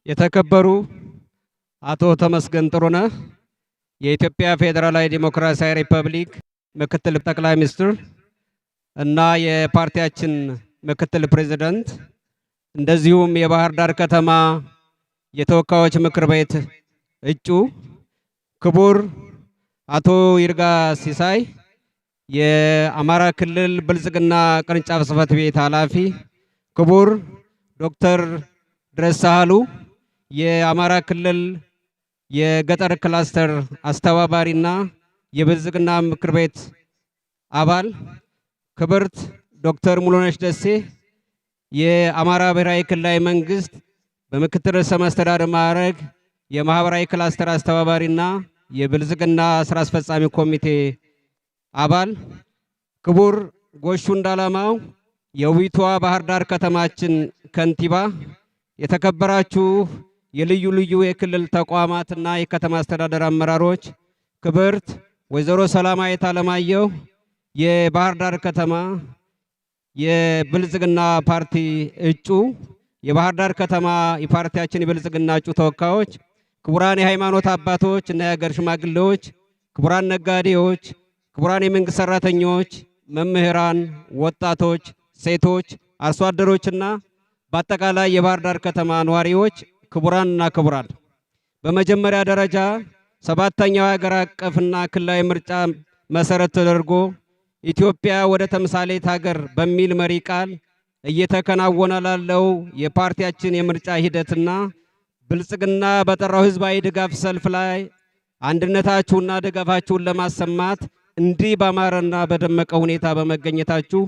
የተከበሩ አቶ ተመስገን ጥሩነህ የኢትዮጵያ ፌዴራላዊ ዲሞክራሲያዊ ሪፐብሊክ ምክትል ጠቅላይ ሚኒስትር እና የፓርቲያችን ምክትል ፕሬዝዳንት እንደዚሁም የባህር ዳር ከተማ የተወካዮች ምክር ቤት እጩ ክቡር አቶ ይርጋ ሲሳይ የአማራ ክልል ብልጽግና ቅርንጫፍ ጽሕፈት ቤት ኃላፊ፣ ክቡር ዶክተር ድረስ ሳህሉ የአማራ ክልል የገጠር ክላስተር አስተባባሪና የብልጽግና ምክር ቤት አባል፣ ክብርት ዶክተር ሙሉነሽ ደሴ የአማራ ብሔራዊ ክልላዊ መንግስት በምክትል ርዕሰ መስተዳድር ማዕረግ የማህበራዊ ክላስተር አስተባባሪና የብልጽግና ስራ አስፈጻሚ ኮሚቴ አባል፣ ክቡር ጎሹ እንዳላማው የውቢቷ ባህር ዳር ከተማችን ከንቲባ፣ የተከበራችሁ የልዩ ልዩ የክልል ተቋማትና የከተማ አስተዳደር አመራሮች፣ ክብርት ወይዘሮ ሰላማዊት አለማየሁ የባህር ዳር ከተማ የብልጽግና ፓርቲ እጩ፣ የባህር ዳር ከተማ የፓርቲያችን የብልጽግና እጩ ተወካዮች፣ ክቡራን የሃይማኖት አባቶች እና የሀገር ሽማግሌዎች፣ ክቡራን ነጋዴዎች፣ ክቡራን የመንግስት ሰራተኞች፣ መምህራን፣ ወጣቶች፣ ሴቶች፣ አርሶ አደሮችና በአጠቃላይ የባህር ዳር ከተማ ነዋሪዎች ክቡራንና ክቡራን፣ በመጀመሪያ ደረጃ ሰባተኛው ሀገር አቀፍና ክልላዊ ምርጫ መሰረት ተደርጎ ኢትዮጵያ ወደ ተምሳሌት ሀገር በሚል መሪ ቃል እየተከናወነ ላለው የፓርቲያችን የምርጫ ሂደትና ብልጽግና በጠራው ህዝባዊ ድጋፍ ሰልፍ ላይ አንድነታችሁና ድጋፋችሁን ለማሰማት እንዲህ ባማረና በደመቀ ሁኔታ በመገኘታችሁ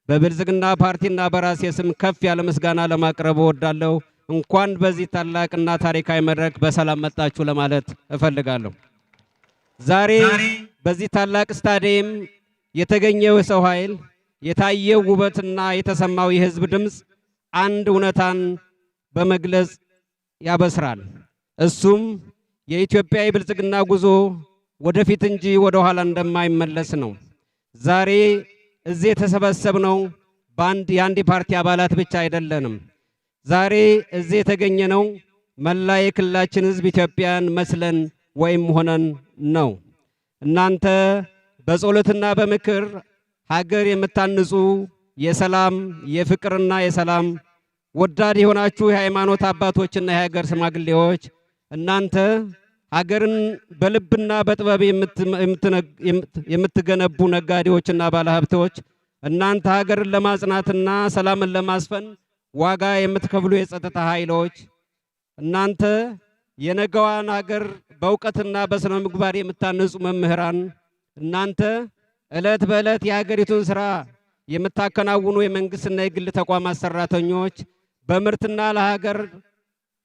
በብልጽግና ፓርቲና በራሴ ስም ከፍ ያለ ምስጋና ለማቅረብ እወዳለሁ። እንኳን በዚህ ታላቅና ታሪካዊ መድረክ በሰላም መጣችሁ ለማለት እፈልጋለሁ። ዛሬ በዚህ ታላቅ ስታዲየም የተገኘው የሰው ኃይል፣ የታየው ውበትና የተሰማው የህዝብ ድምፅ አንድ እውነታን በመግለጽ ያበስራል። እሱም የኢትዮጵያ የብልጽግና ጉዞ ወደፊት እንጂ ወደ ኋላ እንደማይመለስ ነው። ዛሬ እዚህ የተሰበሰብነው የአንድ ፓርቲ አባላት ብቻ አይደለንም። ዛሬ እዚህ የተገኘነው መላ የክልላችን ህዝብ ኢትዮጵያን መስለን ወይም ሆነን ነው። እናንተ በጸሎትና በምክር ሀገር የምታንጹ የሰላም የፍቅርና የሰላም ወዳድ የሆናችሁ የሃይማኖት አባቶችና የሀገር ሽማግሌዎች፣ እናንተ ሀገርን በልብና በጥበብ የምትገነቡ ነጋዴዎችና ባለሀብቶች፣ እናንተ ሀገርን ለማጽናትና ሰላምን ለማስፈን ዋጋ የምትከፍሉ የጸጥታ ኃይሎች፣ እናንተ የነገዋን ሀገር በእውቀትና በስነ ምግባር የምታንጹ መምህራን፣ እናንተ ዕለት በዕለት የሀገሪቱን ስራ የምታከናውኑ የመንግስትና የግል ተቋማት ሰራተኞች፣ በምርትና ለሀገር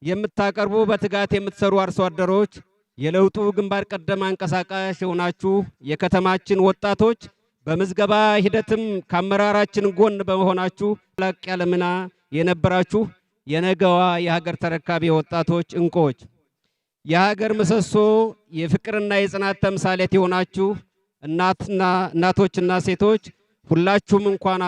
የምታቀርቡ በትጋት የምትሰሩ አርሶ አደሮች፣ የለውጡ ግንባር ቀደም አንቀሳቃሽ የሆናችሁ የከተማችን ወጣቶች፣ በምዝገባ ሂደትም ከአመራራችን ጎን በመሆናችሁ ላቅ ያለ ሚና የነበራችሁ የነገዋ የሀገር ተረካቢ ወጣቶች እንቁዎች፣ የሀገር ምሰሶ የፍቅርና የጽናት ተምሳሌት የሆናችሁ እናቶችና ሴቶች ሁላችሁም እንኳን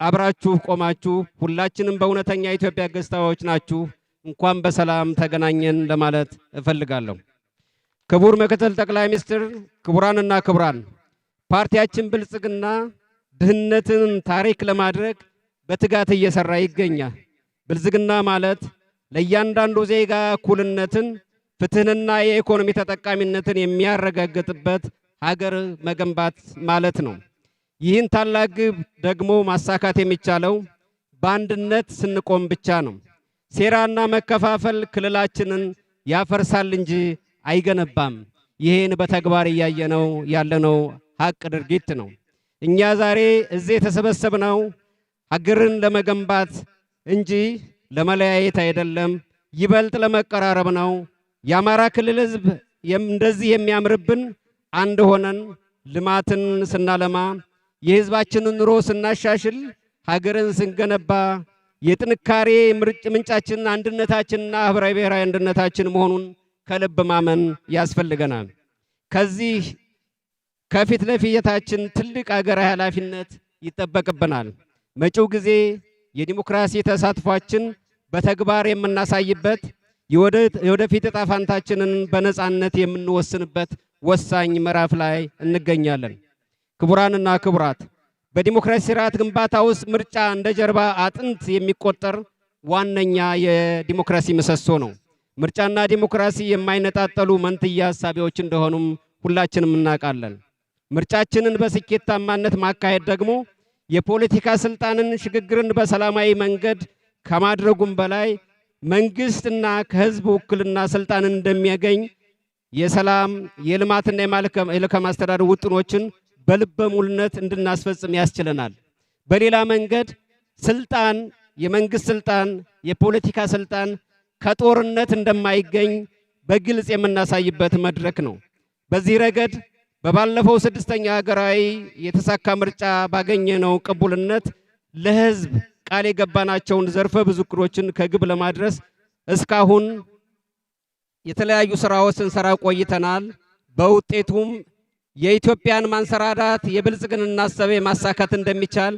አብራችሁ ቆማችሁ ሁላችንም በእውነተኛ ኢትዮጵያ ገጽታዎች ናችሁ። እንኳን በሰላም ተገናኘን ለማለት እፈልጋለሁ። ክቡር ምክትል ጠቅላይ ሚኒስትር፣ ክቡራንና ክቡራን፣ ፓርቲያችን ብልጽግና ድህነትን ታሪክ ለማድረግ በትጋት እየሰራ ይገኛል። ብልጽግና ማለት ለእያንዳንዱ ዜጋ እኩልነትን፣ ፍትህንና የኢኮኖሚ ተጠቃሚነትን የሚያረጋግጥበት ሀገር መገንባት ማለት ነው። ይህን ታላቅ ግብ ደግሞ ማሳካት የሚቻለው በአንድነት ስንቆም ብቻ ነው። ሴራና መከፋፈል ክልላችንን ያፈርሳል እንጂ አይገነባም። ይህን በተግባር እያየነው ያለነው ሀቅ ድርጊት ነው። እኛ ዛሬ እዚህ የተሰበሰብነው ሀገርን ለመገንባት እንጂ ለመለያየት አይደለም፣ ይበልጥ ለመቀራረብ ነው። የአማራ ክልል ህዝብ እንደዚህ የሚያምርብን አንድ ሆነን ልማትን ስናለማ፣ የህዝባችንን ኑሮ ስናሻሽል፣ ሀገርን ስንገነባ የጥንካሬ ምንጫችን አንድነታችንና ህብራዊ ብሔራዊ አንድነታችን መሆኑን ከልብ ማመን ያስፈልገናል። ከዚህ ከፊት ለፊታችን ትልቅ ሀገራዊ ኃላፊነት ይጠበቅብናል። መጪው ጊዜ የዲሞክራሲ ተሳትፏችን በተግባር የምናሳይበት የወደፊት ዕጣ ፈንታችንን በነፃነት የምንወስንበት ወሳኝ ምዕራፍ ላይ እንገኛለን። ክቡራንና ክቡራት፣ በዲሞክራሲ ስርዓት ግንባታ ውስጥ ምርጫ እንደ ጀርባ አጥንት የሚቆጠር ዋነኛ የዲሞክራሲ ምሰሶ ነው። ምርጫና ዲሞክራሲ የማይነጣጠሉ መንትያ ሀሳቢዎች እንደሆኑም ሁላችንም እናውቃለን። ምርጫችንን በስኬታማነት ማካሄድ ደግሞ የፖለቲካ ስልጣንን ሽግግርን በሰላማዊ መንገድ ከማድረጉም በላይ መንግስትና ከህዝብ ውክልና ስልጣንን እንደሚያገኝ የሰላም የልማትና የመልካም አስተዳደር ውጥኖችን በልበ ሙሉነት እንድናስፈጽም ያስችለናል። በሌላ መንገድ ስልጣን የመንግስት ስልጣን የፖለቲካ ስልጣን ከጦርነት እንደማይገኝ በግልጽ የምናሳይበት መድረክ ነው። በዚህ ረገድ በባለፈው 6ኛ ሀገራዊ የተሳካ ምርጫ ባገኘነው ቅቡልነት ለህዝብ ቃል የገባናቸውን ዘርፈ ብዙ እቅዶችን ከግብ ለማድረስ እስካሁን የተለያዩ ስራዎች ስንሰራ ቆይተናል። በውጤቱም የኢትዮጵያን ማንሰራራት የብልጽግና ሀሳብ ማሳካት እንደሚቻል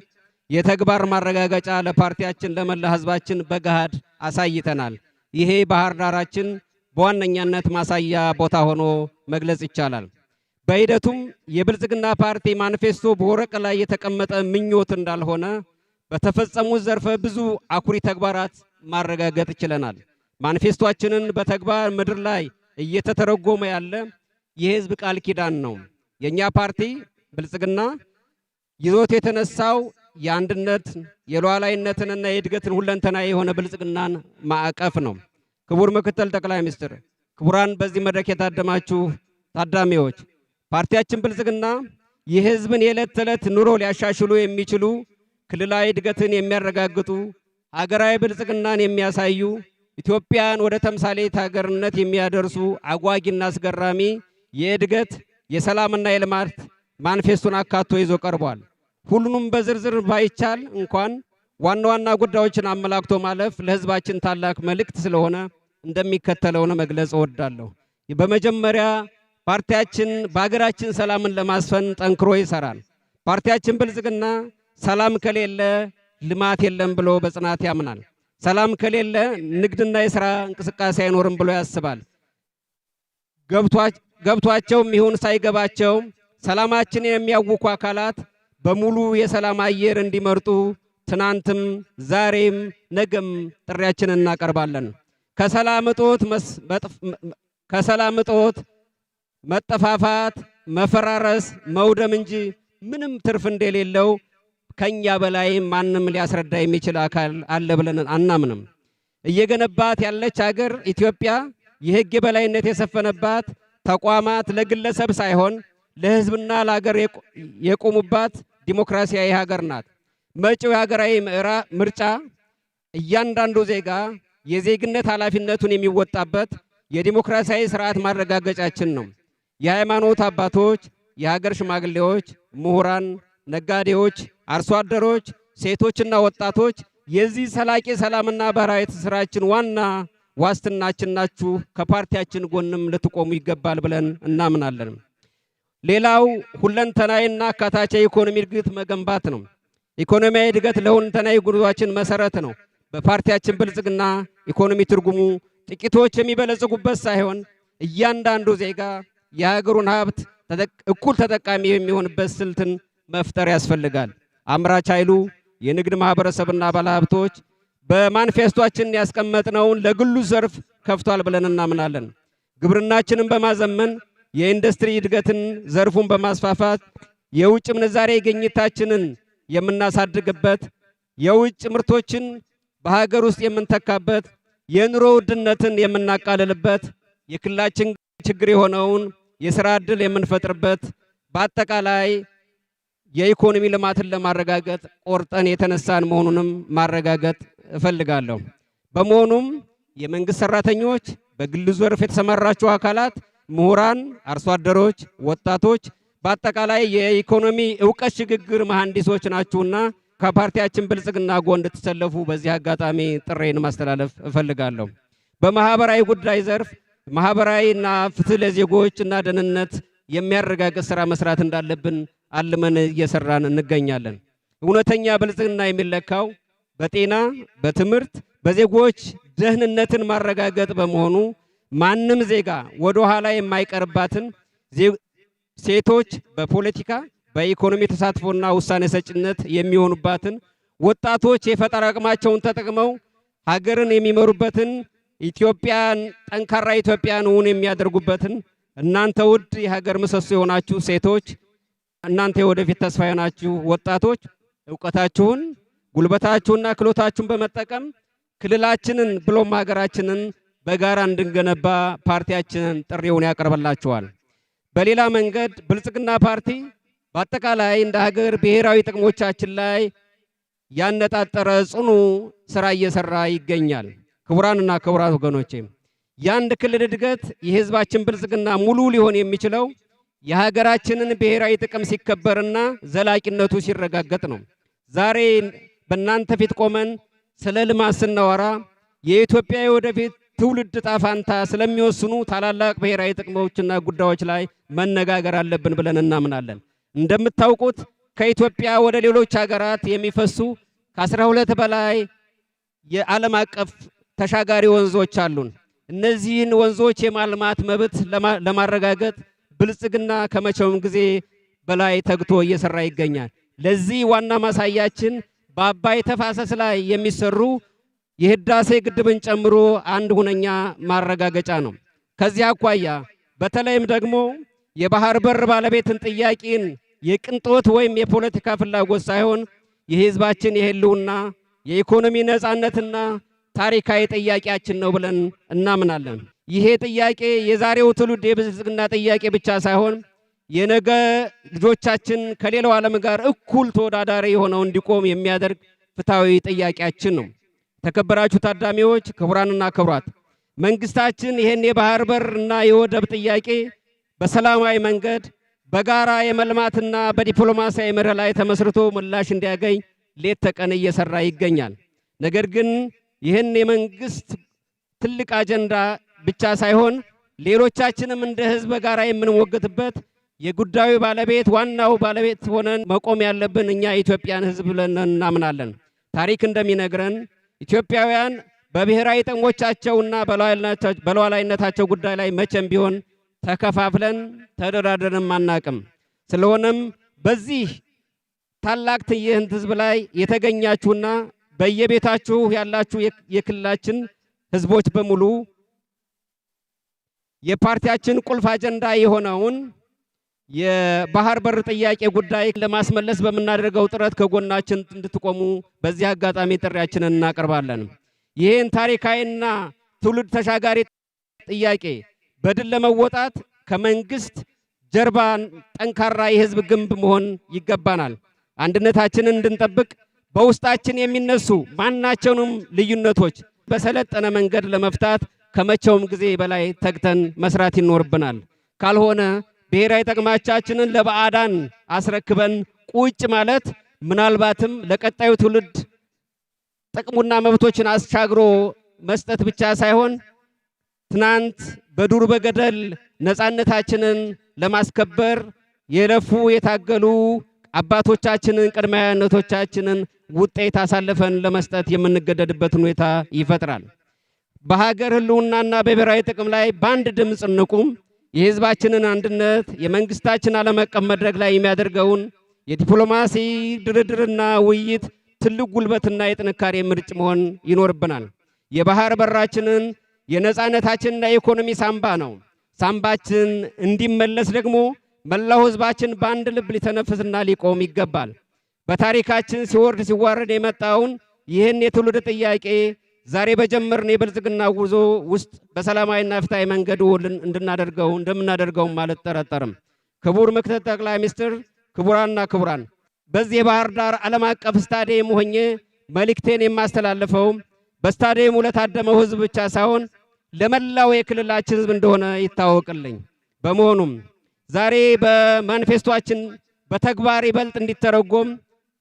የተግባር ማረጋገጫ ለፓርቲያችን ለመላ ህዝባችን በገሃድ አሳይተናል። ይሄ ባህር ዳራችን በዋነኛነት ማሳያ ቦታ ሆኖ መግለጽ ይቻላል። በሂደቱም የብልጽግና ፓርቲ ማኒፌስቶ በወረቀት ላይ የተቀመጠ ምኞት እንዳልሆነ በተፈጸሙት ዘርፈ ብዙ አኩሪ ተግባራት ማረጋገጥ ይችለናል። ማኒፌስቶአችንን በተግባር ምድር ላይ እየተተረጎመ ያለ የህዝብ ቃል ኪዳን ነው። የኛ ፓርቲ ብልጽግና ይዞት የተነሳው የአንድነት የሉዓላዊነትንና የእድገትን ሁለንተናዊ የሆነ ብልጽግናን ማዕቀፍ ነው። ክቡር ምክትል ጠቅላይ ሚኒስትር፣ ክቡራን በዚህ መድረክ የታደማችሁ ታዳሚዎች፣ ፓርቲያችን ብልጽግና የህዝብን የዕለት ተዕለት ኑሮ ሊያሻሽሉ የሚችሉ ክልላዊ እድገትን የሚያረጋግጡ ሀገራዊ ብልጽግናን የሚያሳዩ ኢትዮጵያን ወደ ተምሳሌት ሀገርነት የሚያደርሱ አጓጊና አስገራሚ የእድገት የሰላምና የልማት ማኒፌስቶን አካቶ ይዞ ቀርቧል። ሁሉንም በዝርዝር ባይቻል እንኳን ዋና ዋና ጉዳዮችን አመላክቶ ማለፍ ለህዝባችን ታላቅ መልእክት ስለሆነ እንደሚከተለው መግለጽ እወዳለሁ። በመጀመሪያ ፓርቲያችን በሀገራችን ሰላምን ለማስፈን ጠንክሮ ይሰራል። ፓርቲያችን ብልጽግና ሰላም ከሌለ ልማት የለም ብሎ በጽናት ያምናል። ሰላም ከሌለ ንግድና የሥራ እንቅስቃሴ አይኖርም ብሎ ያስባል። ገብቷቸውም ይሁን ሳይገባቸው ሰላማችንን የሚያውኩ አካላት በሙሉ የሰላም አየር እንዲመርጡ ትናንትም ዛሬም ነገም ጥሪያችንን እናቀርባለን። ከሰላም እጦት መጠፋፋት፣ መፈራረስ፣ መውደም እንጂ ምንም ትርፍ እንደሌለው ከኛ በላይ ማንም ሊያስረዳ የሚችል አካል አለ ብለን አናምንም። እየገነባት ያለች ሀገር ኢትዮጵያ የህግ የበላይነት የሰፈነባት ተቋማት ለግለሰብ ሳይሆን ለህዝብና ለሀገር የቆሙባት ዲሞክራሲያዊ ሀገር ናት። መጪው ሀገራዊ ምርጫ እያንዳንዱ ዜጋ የዜግነት ኃላፊነቱን የሚወጣበት የዲሞክራሲያዊ ስርዓት ማረጋገጫችን ነው። የሃይማኖት አባቶች፣ የሀገር ሽማግሌዎች፣ ምሁራን፣ ነጋዴዎች፣ አርሶ አደሮች፣ ሴቶችና ወጣቶች የዚህ ሰላቂ ሰላምና ብሔራዊ ትስስራችን ዋና ዋስትናችን ናችሁ። ከፓርቲያችን ጎንም ልትቆሙ ይገባል ብለን እናምናለን። ሌላው ሁለንተናዊና አካታች የኢኮኖሚ እድገት መገንባት ነው። ኢኮኖሚያዊ እድገት ለሁለንተናዊ ጉዟችን መሰረት ነው። በፓርቲያችን ብልጽግና ኢኮኖሚ ትርጉሙ ጥቂቶች የሚበለጽጉበት ሳይሆን እያንዳንዱ ዜጋ የሀገሩን ሀብት እኩል ተጠቃሚ የሚሆንበት ስልትን መፍጠር ያስፈልጋል። አምራች ኃይሉ የንግድ ማህበረሰብና ባለሀብቶች በማኒፌስቶአችን ያስቀመጥነውን ለግሉ ዘርፍ ከፍቷል ብለን እናምናለን። ግብርናችንን በማዘመን የኢንዱስትሪ እድገትን ዘርፉን በማስፋፋት የውጭ ምንዛሬ ግኝታችንን የምናሳድግበት፣ የውጭ ምርቶችን በሀገር ውስጥ የምንተካበት፣ የኑሮ ውድነትን የምናቃልልበት፣ የክልላችን ችግር የሆነውን የሥራ ዕድል የምንፈጥርበት፣ በአጠቃላይ የኢኮኖሚ ልማትን ለማረጋገጥ ቆርጠን የተነሳን መሆኑንም ማረጋገጥ እፈልጋለሁ። በመሆኑም የመንግስት ሰራተኞች፣ በግል ዘርፍ የተሰማራችሁ አካላት፣ ምሁራን፣ አርሶ አደሮች፣ ወጣቶች በአጠቃላይ የኢኮኖሚ ዕውቀት ሽግግር መሐንዲሶች ናችሁና ከፓርቲያችን ብልጽግና ጎን እንድትሰለፉ በዚህ አጋጣሚ ጥሬን ማስተላለፍ እፈልጋለሁ። በማህበራዊ ጉዳይ ዘርፍ ማህበራዊና ፍትህ ለዜጎችና ደህንነት የሚያረጋግጥ ስራ መስራት እንዳለብን አልመን እየሰራን እንገኛለን። እውነተኛ ብልጽግና የሚለካው በጤና፣ በትምህርት፣ በዜጎች ደህንነትን ማረጋገጥ በመሆኑ ማንም ዜጋ ወደ ኋላ የማይቀርባትን ሴቶች በፖለቲካ በኢኮኖሚ ተሳትፎና ውሳኔ ሰጭነት የሚሆኑባትን ወጣቶች የፈጠራ አቅማቸውን ተጠቅመው ሀገርን የሚመሩበትን ኢትዮጵያን ጠንካራ ኢትዮጵያን እውን የሚያደርጉበትን እናንተ ውድ የሀገር ምሰሶ የሆናችሁ ሴቶች እናንተ የወደፊት ተስፋ የሆናችሁ ወጣቶች ዕውቀታችሁን ጉልበታችሁንና ክህሎታችሁን በመጠቀም ክልላችንን ብሎም ሀገራችንን በጋራ እንድንገነባ ፓርቲያችንን ጥሪውን ያቀርብላችኋል። በሌላ መንገድ ብልጽግና ፓርቲ በአጠቃላይ እንደ ሀገር ብሔራዊ ጥቅሞቻችን ላይ ያነጣጠረ ጽኑ ስራ እየሰራ ይገኛል። ክቡራንና ክቡራት ወገኖቼ የአንድ ክልል እድገት የህዝባችን ብልጽግና ሙሉ ሊሆን የሚችለው የሀገራችንን ብሔራዊ ጥቅም ሲከበርና ዘላቂነቱ ሲረጋገጥ ነው። ዛሬ በእናንተ ፊት ቆመን ስለ ልማት ስናወራ የኢትዮጵያ የወደፊት ትውልድ ዕጣ ፈንታ ስለሚወስኑ ታላላቅ ብሔራዊ ጥቅሞችና ጉዳዮች ላይ መነጋገር አለብን ብለን እናምናለን። እንደምታውቁት ከኢትዮጵያ ወደ ሌሎች ሀገራት የሚፈሱ ከ12 በላይ የዓለም አቀፍ ተሻጋሪ ወንዞች አሉን። እነዚህን ወንዞች የማልማት መብት ለማረጋገጥ ብልጽግና ከመቼውም ጊዜ በላይ ተግቶ እየሰራ ይገኛል። ለዚህ ዋና ማሳያችን በአባይ ተፋሰስ ላይ የሚሰሩ የህዳሴ ግድብን ጨምሮ አንድ ሁነኛ ማረጋገጫ ነው። ከዚህ አኳያ በተለይም ደግሞ የባህር በር ባለቤትን ጥያቄን የቅንጦት ወይም የፖለቲካ ፍላጎት ሳይሆን የህዝባችን የህልውና የኢኮኖሚ ነፃነትና ታሪካዊ ጥያቄያችን ነው ብለን እናምናለን። ይሄ ጥያቄ የዛሬው ትውልድ የብልጽግና ጥያቄ ብቻ ሳይሆን የነገ ልጆቻችን ከሌላው ዓለም ጋር እኩል ተወዳዳሪ ሆነው እንዲቆም የሚያደርግ ፍትሃዊ ጥያቄያችን ነው። ተከበራችሁ ታዳሚዎች፣ ክቡራንና ክቡራት፣ መንግስታችን ይሄን የባህር በር እና የወደብ ጥያቄ በሰላማዊ መንገድ በጋራ የመልማትና በዲፕሎማሲያዊ መርህ ላይ ተመስርቶ ምላሽ እንዲያገኝ ሌት ተቀን እየሰራ ይገኛል። ነገር ግን ይህን የመንግስት ትልቅ አጀንዳ ብቻ ሳይሆን ሌሎቻችንም እንደ ህዝብ በጋራ የምንወገትበት የጉዳዩ ባለቤት ዋናው ባለቤት ሆነን መቆም ያለብን እኛ ኢትዮጵያን ህዝብ ብለን እናምናለን። ታሪክ እንደሚነግረን ኢትዮጵያውያን በብሔራዊ ጥቅሞቻቸውና በሉዓላዊነታቸው ጉዳይ ላይ መቼም ቢሆን ተከፋፍለን ተደራድረን አናቅም። ስለሆነም በዚህ ታላቅ ትዕይንት ህዝብ ላይ የተገኛችሁና በየቤታችሁ ያላችሁ የክልላችን ህዝቦች በሙሉ የፓርቲያችን ቁልፍ አጀንዳ የሆነውን የባህር በር ጥያቄ ጉዳይ ለማስመለስ በመናደርገው ጥረት ከጎናችን እንድትቆሙ በዚህ አጋጣሚ ጥሪያችንን እናቀርባለን። ይህን ታሪካዊና ትውልድ ተሻጋሪ ጥያቄ በድል ለመወጣት ከመንግስት ጀርባ ጠንካራ የህዝብ ግንብ መሆን ይገባናል። አንድነታችንን እንድንጠብቅ በውስጣችን የሚነሱ ማናቸውንም ልዩነቶች በሰለጠነ መንገድ ለመፍታት ከመቼውም ጊዜ በላይ ተግተን መስራት ይኖርብናል። ካልሆነ ብሔራዊ ጥቅማችንን ለባዕዳን አስረክበን ቁጭ ማለት ምናልባትም ለቀጣዩ ትውልድ ጥቅሙና መብቶችን አስቻግሮ መስጠት ብቻ ሳይሆን ትናንት በዱር በገደል ነፃነታችንን ለማስከበር የለፉ የታገሉ አባቶቻችንን ቅድመ አያቶቻችንን ውጤት አሳልፈን ለመስጠት የምንገደድበት ሁኔታ ይፈጥራል። በሀገር ህልውናና በብሔራዊ ጥቅም ላይ በአንድ ድምፅ እንቁም። የህዝባችንን አንድነት የመንግስታችን ዓለም አቀፍ መድረክ ላይ የሚያደርገውን የዲፕሎማሲ ድርድርና ውይይት ትልቅ ጉልበትና የጥንካሬ ምርጭ መሆን ይኖርብናል። የባህር በራችንን የነፃነታችንና የኢኮኖሚ ሳምባ ነው። ሳምባችን እንዲመለስ ደግሞ መላው ህዝባችን በአንድ ልብ ሊተነፍስና ሊቆም ይገባል። በታሪካችን ሲወርድ ሲዋረድ የመጣውን ይህን የትውልድ ጥያቄ ዛሬ በጀመርን የብልጽግና ጉዞ ውስጥ በሰላማዊና ፍትሃዊ መንገድ እንደምናደርገው አልጠራጠርም። ክቡር ምክትል ጠቅላይ ሚኒስትር፣ ክቡራንና ክቡራን፣ በዚህ የባህር ዳር ዓለም አቀፍ ስታዲየም ሆኜ መልእክቴን የማስተላልፈው በስታዲየሙ ለታደመው ህዝብ ብቻ ሳይሆን ለመላው የክልላችን ህዝብ እንደሆነ ይታወቅልኝ። በመሆኑም ዛሬ በማኒፌስቶአችን በተግባር ይበልጥ እንዲተረጎም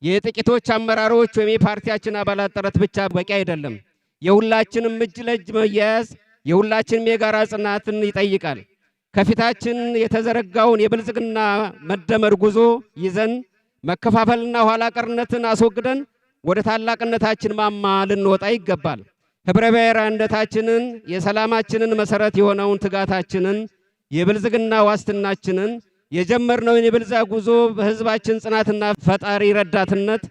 የጥቂቶች አመራሮች ወይም የፓርቲያችን አባላት ጥረት ብቻ በቂ አይደለም። የሁላችንም እጅ ለእጅ መያያዝ የሁላችንም የጋራ ጽናትን ይጠይቃል። ከፊታችን የተዘረጋውን የብልጽግና መደመር ጉዞ ይዘን መከፋፈልና ኋላ ቀርነትን አስወግደን ወደ ታላቅነታችን ማማ ልንወጣ ይገባል። ህብረ ብሔራዊነታችንን የሰላማችንን መሰረት የሆነውን ትጋታችንን የብልጽግና ዋስትናችንን የጀመርነውን የብልጽግና ጉዞ በህዝባችን ጽናትና ፈጣሪ ረዳትነት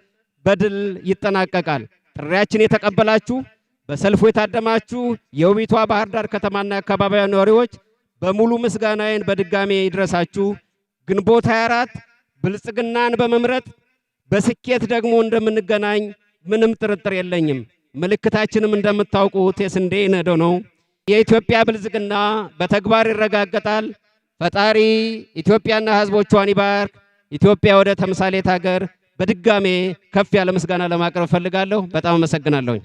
በድል ይጠናቀቃል። ጥሪያችን የተቀበላችሁ በሰልፉ የታደማችሁ የውቢቷ ባህር ዳር ከተማና አካባቢዋ ነዋሪዎች በሙሉ ምስጋናዬን በድጋሜ ይድረሳችሁ። ግንቦት 24 ብልጽግናን በመምረጥ በስኬት ደግሞ እንደምንገናኝ ምንም ጥርጥር የለኝም። ምልክታችንም እንደምታውቁት የስንዴ ነዶ ነው። የኢትዮጵያ ብልጽግና በተግባር ይረጋገጣል። ፈጣሪ ኢትዮጵያና ህዝቦቿን ይባርክ። ኢትዮጵያ ወደ ተምሳሌት ሀገር በድጋሜ ከፍ ያለ ምስጋና ለማቅረብ ፈልጋለሁ። በጣም አመሰግናለሁ።